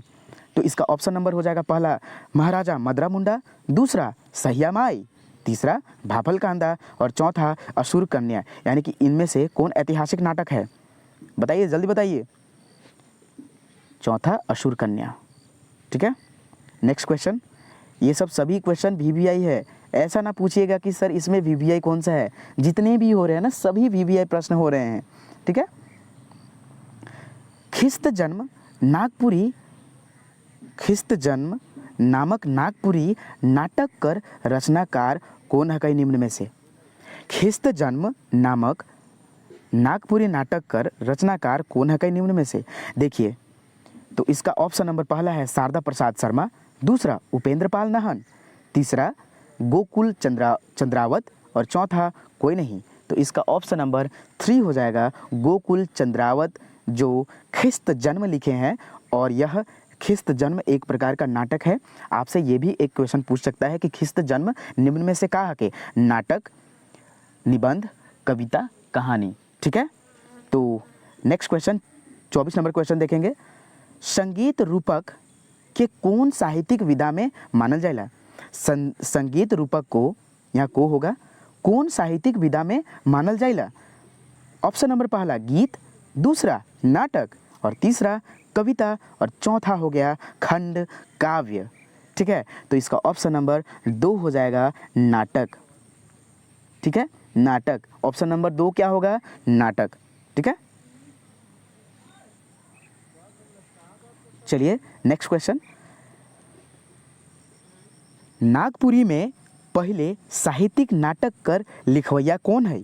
[SPEAKER 1] तो इसका ऑप्शन नंबर हो जाएगा पहला महाराजा मदरा मुंडा, दूसरा सहिया माई, तीसरा भाफल कांदा और चौथा असुर कन्या। यानी कि इनमें से कौन ऐतिहासिक नाटक है, बताइए, जल्दी बताइए। चौथा असुर कन्या। ठीक है। नेक्स्ट क्वेश्चन, ये सब सभी क्वेश्चन VVI है, ऐसा ना पूछिएगा कि सर इसमें VVI कौन सा है, जितने भी हो रहे हैं ना सभी VVI प्रश्न हो रहे हैं। ठीक है। खिस्त जन्म नामक नागपुरी नाटक कर रचनाकार कौन है निम्न में से। खिस्त जन्म नामक नागपुरी नाटक कर रचनाकार कौन है निम्न में से। देखिए तो इसका ऑप्शन नंबर पहला है शारदा प्रसाद शर्मा, दूसरा उपेंद्र पाल नाहन, तीसरा गोकुल चंद्रावत और चौथा कोई नहीं। तो इसका ऑप्शन नंबर 3 हो जाएगा गोकुल चंद्रावत, जो खिस्त जन्म लिखे हैं। और यह खिस्त जन्म एक प्रकार का नाटक है। आपसे ये भी एक क्वेश्चन पूछ सकता है कि खिस्त जन्म निम्न में से कहा के नाटक, निबंध, कविता, कहानी। ठीक है। तो नेक्स्ट क्वेश्चन 24 नंबर क्वेश्चन देखेंगे, संगीत रूपक के कौन साहित्यिक विधा में मानल जाएगा। संगीत रूपक को, यहाँ को होगा, कौन साहित्यिक विधा में मानल जाएगा। ऑप्शन नंबर पहला गीत, दूसरा नाटक और तीसरा कविता और चौथा हो गया खंड काव्य। ठीक है। तो इसका ऑप्शन नंबर 2 हो जाएगा नाटक। ठीक है। नाटक, ऑप्शन नंबर 2 क्या होगा, नाटक। ठीक है। चलिए नेक्स्ट क्वेश्चन, नागपुरी में पहले साहित्यिक नाटक कर लिखवैया कौन है।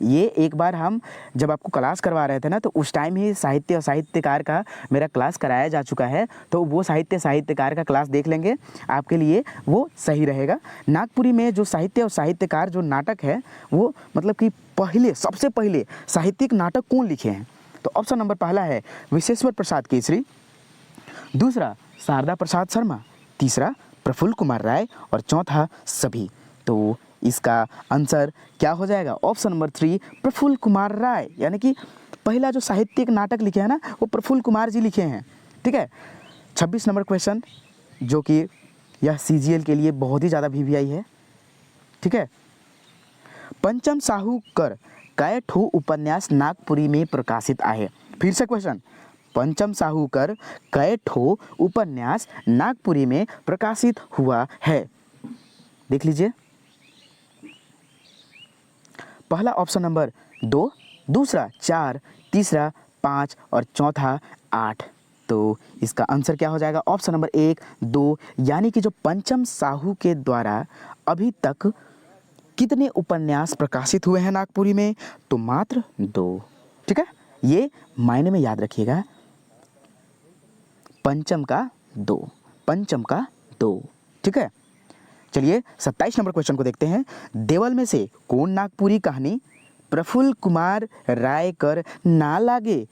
[SPEAKER 1] ये एक बार हम जब आपको क्लास करवा रहे थे ना, तो उस टाइम ही साहित्य और साहित्यकार का मेरा क्लास कराया जा चुका है, तो वो साहित्यकार का क्लास देख लेंगे, आपके लिए वो सही रहेगा। नागपुरी में जो साहित्य और साहित्यकार जो नाटक है वो मतलब कि सबसे पहले साहित्यिक नाटक कौन लिखे हैं। तो ऑप्शन नंबर पहला है विशेश्वर प्रसाद केसरी, दूसरा शारदा प्रसाद शर्मा, तीसरा प्रफुल्ल कुमार राय और चौथा सभी। तो इसका आंसर क्या हो जाएगा? ऑप्शन नंबर 3 प्रफुल्ल कुमार राय, यानी कि पहला जो साहित्यिक नाटक लिखे हैं ना वो प्रफुल्ल कुमार जी लिखे हैं। ठीक है। 26 नंबर क्वेश्चन, जो कि यह CGL के लिए बहुत ही ज़्यादा VVI है। ठीक है। पंचम साहूकर कै ठो उपन्यास नागपुरी में प्रकाशित आहे? फिर से क्वेश्चन, पंचम साहूकर कै ठो उपन्यास नागपुरी में प्रकाशित हुआ है? देख लीजिए, पहला ऑप्शन नंबर 2, दूसरा 4, तीसरा 5 और चौथा 8। तो इसका आंसर क्या हो जाएगा? ऑप्शन नंबर 1, 2, यानी कि जो पंचम साहू के द्वारा अभी तक कितने उपन्यास प्रकाशित हुए हैं नागपुरी में? तो मात्र 2। ठीक है, ये मायने में याद रखिएगा, पंचम का 2, पंचम का 2। ठीक है। चलिए 27 नंबर क्वेश्चन को देखते हैं। देवल में से कौन नागपुरी कहानी प्रफुल्ल कुमार राय कर ना लागे?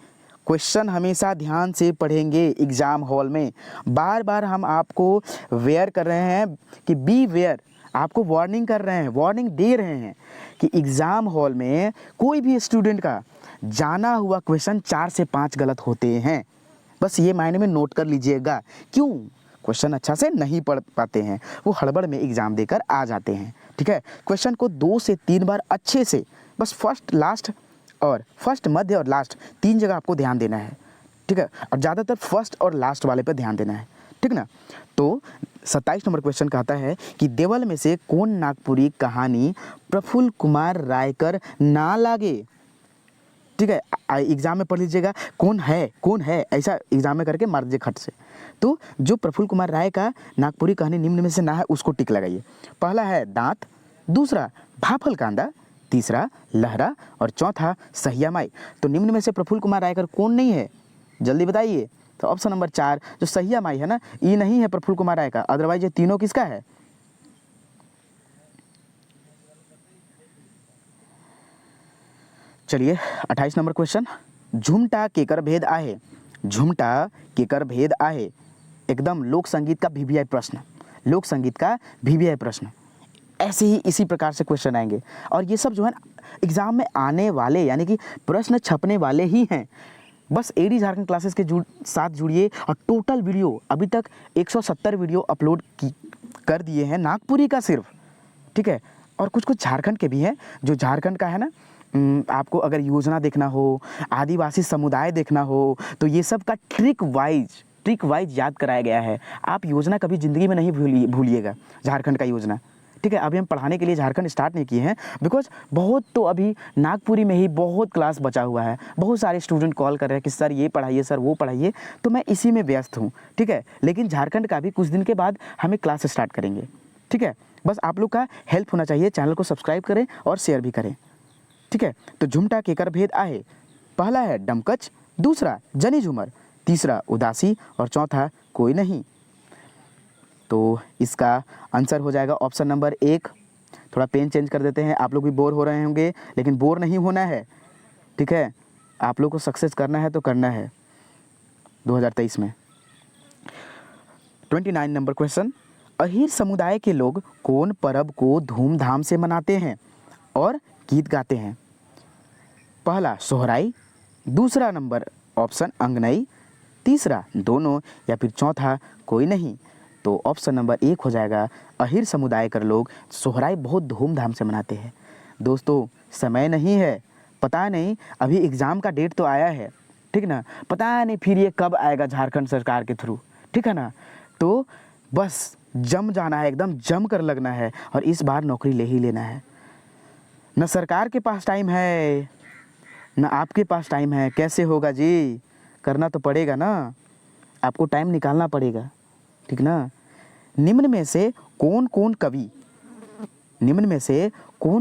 [SPEAKER 1] क्वेश्चन हमेशा ध्यान से पढ़ेंगे एग्जाम हॉल में। बार बार हम आपको वेयर कर रहे हैं कि बी वेयर, आपको वार्निंग कर रहे हैं, वार्निंग दे रहे हैं कि एग्ज़ाम हॉल में कोई भी स्टूडेंट का जाना हुआ क्वेश्चन 4 से 5 गलत होते हैं। बस ये मायने में नोट कर लीजिएगा। क्यों? क्वेश्चन अच्छा से नहीं पढ़ पाते हैं, वो हड़बड़ में एग्ज़ाम देकर आ जाते हैं। ठीक है। क्वेश्चन को 2 से 3 बार अच्छे से, बस फर्स्ट लास्ट और फर्स्ट मध्य और लास्ट 3 जगह आपको ध्यान देना है। ठीक है। और ज़्यादातर फर्स्ट और लास्ट वाले पे ध्यान देना है। ठीक ना। तो 27 नंबर क्वेश्चन कहता है कि देवल में से कौन नागपुरी कहानी प्रफुल्ल कुमार रायकर ना लागे? ठीक है, एग्जाम में पढ़ लीजिएगा कौन है ऐसा एग्जाम में करके मार दीजिए खट से। तो जो प्रफुल्ल कुमार राय का नागपुरी कहानी निम्न में से ना है उसको टिक लगाइए। पहला है दांत, दूसरा भाफल कांदा, तीसरा लहरा और चौथा सहिया माई। तो निम्न में से प्रफुल्ल कुमार रायकर कौन नहीं है? जल्दी बताइए। तो ऑप्शन नंबर 4 जो सहिया माई है ना, ये नहीं है प्रफुल्ल कुमार राय का। अदरवाइज ये तीनों किसका है? चलिए 28 नंबर क्वेश्चन, झुमटा केकर भेद आहे? झुमटा केकर भेद आहे? एकदम लोक संगीत का VVI प्रश्न, लोक संगीत का VVI प्रश्न। ऐसे ही इसी प्रकार से क्वेश्चन आएंगे और ये सब जो है एग्जाम में आने वाले, यानी कि प्रश्न छपने वाले ही हैं। बस AD झारखंड क्लासेस के साथ जुड़िए और टोटल वीडियो अभी तक 170 वीडियो अपलोड कर दिए हैं नागपुरी का सिर्फ। ठीक है। और कुछ कुछ झारखंड के भी हैं। जो झारखंड का है ना, आपको अगर योजना देखना हो, आदिवासी समुदाय देखना हो, तो ये सब का ट्रिक वाइज याद कराया गया है। आप योजना कभी ज़िंदगी में नहीं भूलिएगा, झारखंड का योजना। ठीक है। अभी हम पढ़ाने के लिए झारखंड स्टार्ट नहीं किए हैं, बिकॉज बहुत तो अभी नागपुरी में ही बहुत क्लास बचा हुआ है। बहुत सारे स्टूडेंट कॉल कर रहे हैं कि सर ये पढ़ाइए, सर वो पढ़ाइए, तो मैं इसी में व्यस्त हूँ। ठीक है। लेकिन झारखंड का भी कुछ दिन के बाद हमें क्लास स्टार्ट करेंगे। ठीक है। बस आप लोग का हेल्प होना चाहिए, चैनल को सब्सक्राइब करें और शेयर भी करें। ठीक है। तो झुमटा केकर भेद आहे? पहला है डमकच, दूसरा जनी झूमर, तीसरा उदासी और चौथा कोई नहीं। तो इसका आंसर हो जाएगा ऑप्शन नंबर 1। थोड़ा पेन चेंज कर देते हैं, आप लोग भी बोर हो रहे होंगे, लेकिन बोर नहीं होना है। ठीक है। आप लोग को सक्सेस करना है तो करना है 2023 में। 29 नंबर क्वेश्चन, अहीर समुदाय के लोग कौन पर्व को धूमधाम से मनाते हैं और गीत गाते हैं? पहला सोहराई, दूसरा नंबर ऑप्शन अंगनई, तीसरा दोनों या फिर चौथा कोई नहीं। तो ऑप्शन नंबर 1 हो जाएगा, अहीर समुदाय के लोग सोहराई बहुत धूमधाम से मनाते हैं। दोस्तों समय नहीं है, पता नहीं अभी एग्ज़ाम का डेट तो आया है, ठीक ना, पता नहीं फिर ये कब आएगा झारखंड सरकार के थ्रू। ठीक है ना। तो बस जम जाना है, एकदम जम कर लगना है और इस बार नौकरी ले ही लेना है। न सरकार के पास टाइम है, न आपके पास टाइम है। कैसे होगा जी? करना तो पड़ेगा ना, आपको टाइम निकालना पड़ेगा। ठीक ना। निम्न में से कौन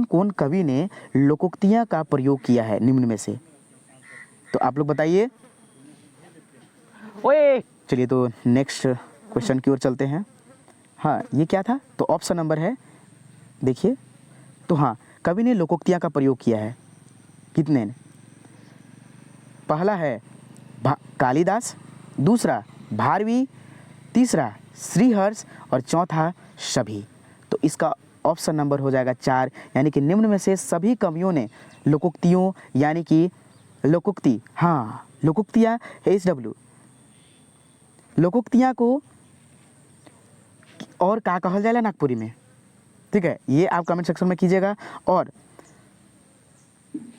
[SPEAKER 1] कौन कवि ने लोकोक्तियाँ का प्रयोग किया है? निम्न में से तो आप लोग बताइए। ओए चलिए तो नेक्स्ट क्वेश्चन की ओर चलते हैं। हाँ, ये क्या था? तो ऑप्शन नंबर है, देखिए, तो हाँ, कवि ने लोकोक्तियाँ का प्रयोग किया है। कितने ने? पहला है कालिदास, दूसरा भारवी, तीसरा श्रीहर्ष और चौथा सभी। तो इसका ऑप्शन नंबर हो जाएगा 4, यानी कि निम्न में से सभी कवियों ने लोकोक्तियों यानी कि लोकोक्ति, हाँ लोकोक्तियाँ HW, लोकोक्तियाँ को और क्या कहल जाएगा नागपुरी में, ठीक है, ये आप कमेंट सेक्शन में कीजिएगा। और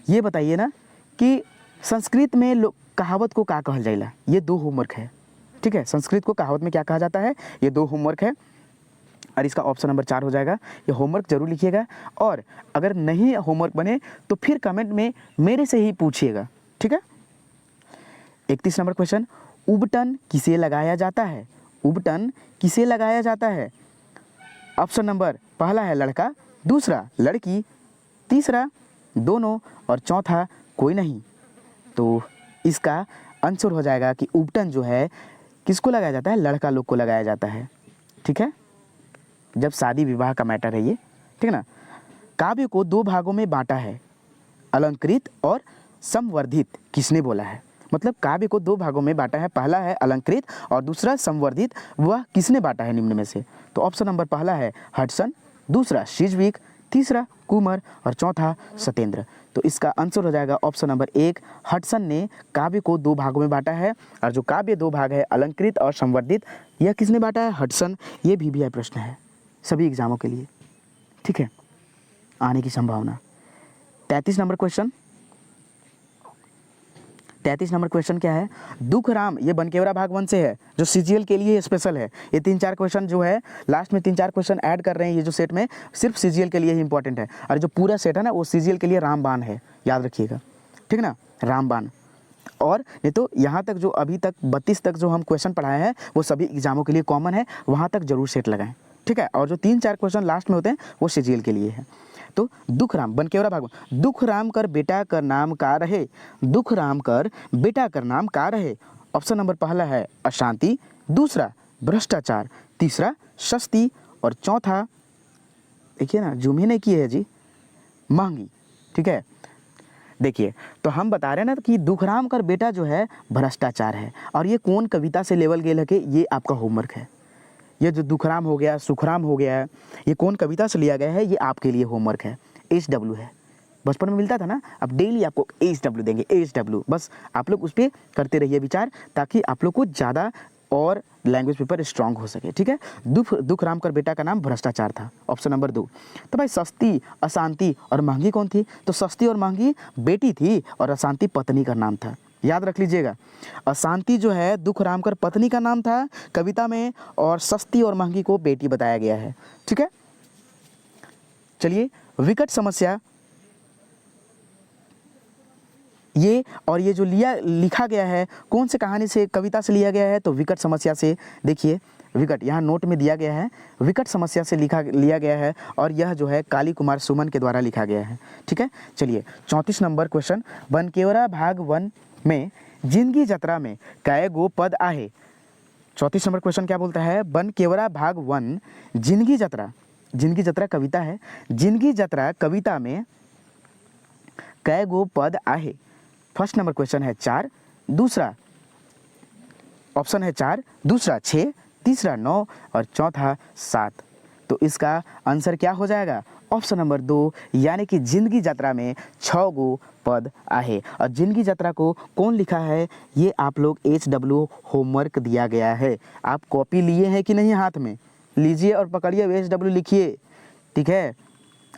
[SPEAKER 1] ये बताइए ना कि संस्कृत में कहावत को क्या कहल जाएगा। ये 2 होमवर्क है, ठीक है, संस्कृत को कहावत में क्या कहा जाता है, ये 2 होमवर्क है और इसका ऑप्शन नंबर 4 हो जाएगा। ये होमवर्क जरूर लिखिएगा और अगर नहीं होमवर्क बने तो फिर कमेंट में मेरे से ही पूछिएगा, ठीक है। 31 नंबर क्वेश्चन, उबटन किसे लगाया जाता है? उबटन किसे लगाया जाता है? ऑप्शन नंबर पहला है लड़का, दूसरा लड़की, तीसरा दोनों और चौथा कोई नहीं। तो इसका आंसर हो जाएगा कि उबटन जो है किसको लगाया जाता है? लड़का लोग को लगाया जाता है, ठीक है, जब शादी विवाह का मैटर है ये, ठीक है ना। काव्य को 2 भागों में बांटा है, अलंकृत और संवर्धित। किसने बोला है? मतलब काव्य को 2 भागों में बांटा है, पहला है अलंकृत और दूसरा संवर्धित। वह किसने बांटा है निम्न में से? तो ऑप्शन नंबर पहला है हडसन, दूसरा सिजविक, तीसरा कुमर और चौथा सत्येंद्र। तो इसका आंसर हो जाएगा ऑप्शन नंबर 1, हडसन ने काव्य को 2 भागों में बांटा है। और जो काव्य 2 भाग है अलंकृत और संवर्धित, यह किसने बांटा है? हडसन। ये VVI प्रश्न है सभी एग्जामों के लिए, ठीक है, आने की संभावना। 33 नंबर क्वेश्चन, 33 नंबर क्वेश्चन क्या है? दुखराम, ये बनकेवरा भाग 1 से है, जो CGL के लिए स्पेशल है। ये 3-4 क्वेश्चन जो है लास्ट में 3-4 क्वेश्चन ऐड कर रहे हैं, ये जो सेट में सिर्फ CGL के लिए ही इंपॉर्टेंट है। और जो पूरा सेट है ना वो CGL के लिए रामबाण है, याद रखिएगा, ठीक है ना, रामबाण। और नहीं तो यहाँ तक जो अभी तक 32 तक जो हम क्वेश्चन पढ़ाए हैं वो सभी एग्जामों के लिए कॉमन है, वहाँ तक जरूर सेट लगाएं, ठीक है। और जो 3-4 क्वेश्चन लास्ट में होते हैं वो CGL के लिए है। तो दुखराम, बनकेवरा भाग, दुखराम कर बेटा कर नाम का रहे, दुखराम कर बेटा कर नाम का रहे। ऑप्शन नंबर पहला है अशांति, दूसरा भ्रष्टाचार, तीसरा सस्ती और चौथा, देखिए ना जूम ही नहीं किए है जी, महंगी, ठीक है। देखिए तो हम बता रहे हैं ना कि दुखराम कर बेटा जो है भ्रष्टाचार है। और ये कौन कविता से लेवल गेल है कि ये आपका होमवर्क है। ये जो दुखराम हो गया, सुखराम हो गया, ये कौन कविता से लिया गया है, ये आपके लिए होमवर्क है। HW है, बचपन में मिलता था ना, अब डेली आपको HW देंगे, HW, बस आप लोग उस पर करते रहिए विचार, ताकि आप लोग को ज़्यादा और लैंग्वेज पेपर स्ट्रांग हो सके, ठीक है। दुखराम कर बेटा का नाम भ्रष्टाचार था, ऑप्शन नंबर 2। तो भाई सस्ती, अशांति और महंगी कौन थी? तो सस्ती और महंगी बेटी थी और अशांति पत्नी का नाम था, याद रख लीजिएगा। अशांति जो है दुखराम कर पत्नी का नाम था कविता में, और सस्ती और महंगी को बेटी बताया गया है, ठीक है। चलिए, विकट समस्या, ये और ये जो लिखा गया है कौन से कहानी से, कविता से लिया गया है? तो विकट समस्या से। देखिए विकट यहाँ नोट में दिया गया है, विकट समस्या से लिया गया है और यह जो है काली कुमार सुमन के द्वारा लिखा गया है, ठीक है। चलिए 34 नंबर क्वेश्चन, बनकेवरा भाग 1 में जिंदगी जत्रा में कै गो पद आहे? 34 नंबर क्वेश्चन क्या बोलता है? बनकेवरा भाग 1 जिंदगी जत्रा, जिंदगी जत्रा कविता है, जिंदगी जत्रा कविता में कै गो पद आहे? फर्स्ट नंबर क्वेश्चन है 4, दूसरा ऑप्शन है 4, दूसरा 6, तीसरा 9 और चौथा 7। तो इसका आंसर क्या हो जाएगा? ऑप्शन नंबर 2, यानी कि जिंदगी यात्रा में 6 गो पद आहे। और जिंदगी यात्रा को कौन लिखा है ये आप लोग HW होमवर्क दिया गया है। आप कॉपी लिए हैं कि नहीं? हाथ में लीजिए और पकड़िए, HW लिखिए, ठीक है,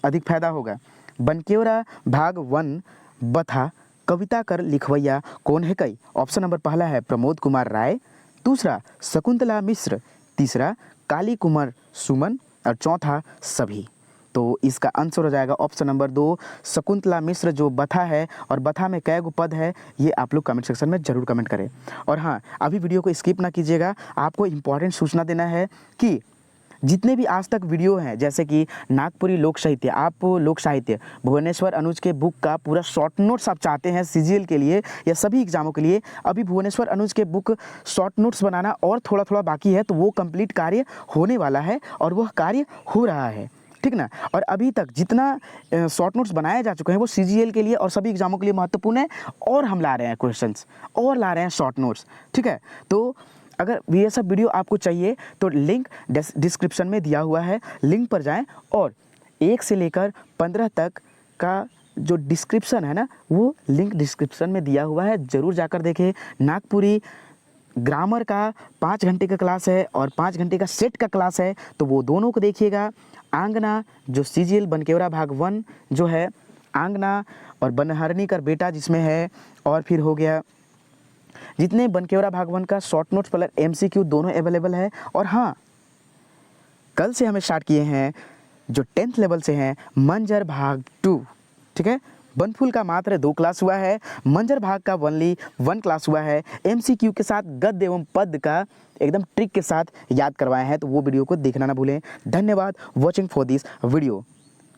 [SPEAKER 1] अधिक फायदा होगा। बनकेवरा भाग 1 बथा कविता कर लिखवैया कौन है कई? ऑप्शन नंबर पहला है प्रमोद कुमार राय, दूसरा शकुंतला मिश्र, तीसरा काली कुमार सुमन और चौथा सभी। तो इसका आंसर हो जाएगा ऑप्शन नंबर 2 शकुंतला मिश्र जो बथा है। और बथा में कै गो पद है ये आप लोग कमेंट सेक्शन में ज़रूर कमेंट करें। और हाँ, अभी वीडियो को स्किप ना कीजिएगा, आपको इम्पॉर्टेंट सूचना देना है कि जितने भी आज तक वीडियो हैं, जैसे कि नागपुरी लोक साहित्य, आप लोक साहित्य भुवनेश्वर अनुज के बुक का पूरा शॉर्ट नोट्स आप चाहते हैं CGL के लिए या सभी एग्जामों के लिए, अभी भुवनेश्वर अनुज के बुक शॉर्ट नोट्स बनाना और थोड़ा थोड़ा बाकी है, तो वो कंप्लीट कार्य होने वाला है और वह कार्य हो रहा है। ठीक ना। और अभी तक जितना शॉर्ट नोट्स बनाए जा चुके हैं वो CGL के लिए और सभी एग्जामों के लिए महत्वपूर्ण है, और हम ला रहे हैं क्वेश्चंस और ला रहे हैं शॉर्ट नोट्स, ठीक है। तो अगर ये सब वीडियो आपको चाहिए तो लिंक डिस्क्रिप्शन में दिया हुआ है, लिंक पर जाएं और 1 से लेकर 15 तक का जो डिस्क्रिप्शन है ना, वो लिंक डिस्क्रिप्शन में दिया हुआ है, ज़रूर जाकर देखें। नागपुरी ग्रामर का 5 घंटे का क्लास है और 5 घंटे का सेट का क्लास है, तो वो दोनों को देखिएगा। आंगना जो CGL बनकेवरा भाग 1 जो है, आंगना और बनहरनी का बेटा जिसमें है, और फिर हो गया जितने बनकेवरा भाग 1 का शॉर्ट नोट्स प्लस MCQ दोनों अवेलेबल है। और हाँ, कल से हमें स्टार्ट किए हैं जो 10th लेवल से हैं मंजर भाग 2, ठीक है। बनफूल का मात्र 2 क्लास हुआ है, मंजर भाग का ओनली 1 क्लास हुआ है। MCQ के साथ गद्य एवं पद का एकदम ट्रिक के साथ याद करवाए हैं, तो वो वीडियो को देखना ना भूलें। धन्यवाद वॉचिंग फॉर दिस वीडियो,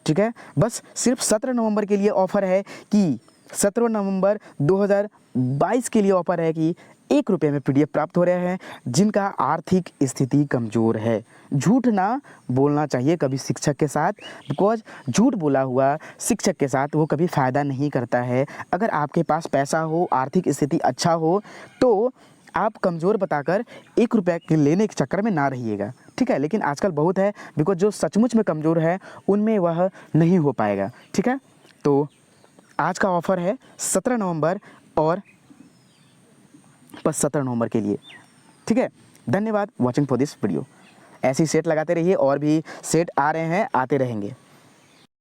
[SPEAKER 1] ठीक है। बस सिर्फ 17 नवंबर के लिए ऑफर है कि 17 नवंबर 2022 के लिए ऑफर है कि 1 रुपये में PDF प्राप्त हो रहे हैं जिनका आर्थिक स्थिति कमज़ोर है। झूठ ना बोलना चाहिए कभी शिक्षक के साथ, बिकॉज झूठ बोला हुआ शिक्षक के साथ वो कभी फ़ायदा नहीं करता है। अगर आपके पास पैसा हो, आर्थिक स्थिति अच्छा हो, तो आप कमज़ोर बताकर 1 रुपये के लेने के चक्कर में ना रहिएगा, ठीक है। लेकिन आजकल बहुत है, बिकॉज जो सचमुच में कमज़ोर है उनमें वह नहीं हो पाएगा, ठीक है। तो आज का ऑफ़र है 17 नवंबर और बस 17 नवंबर के लिए, ठीक है। धन्यवाद वॉचिंग फॉर दिस वीडियो। ऐसी सेट लगाते रहिए, और भी सेट आ रहे हैं, आते रहेंगे।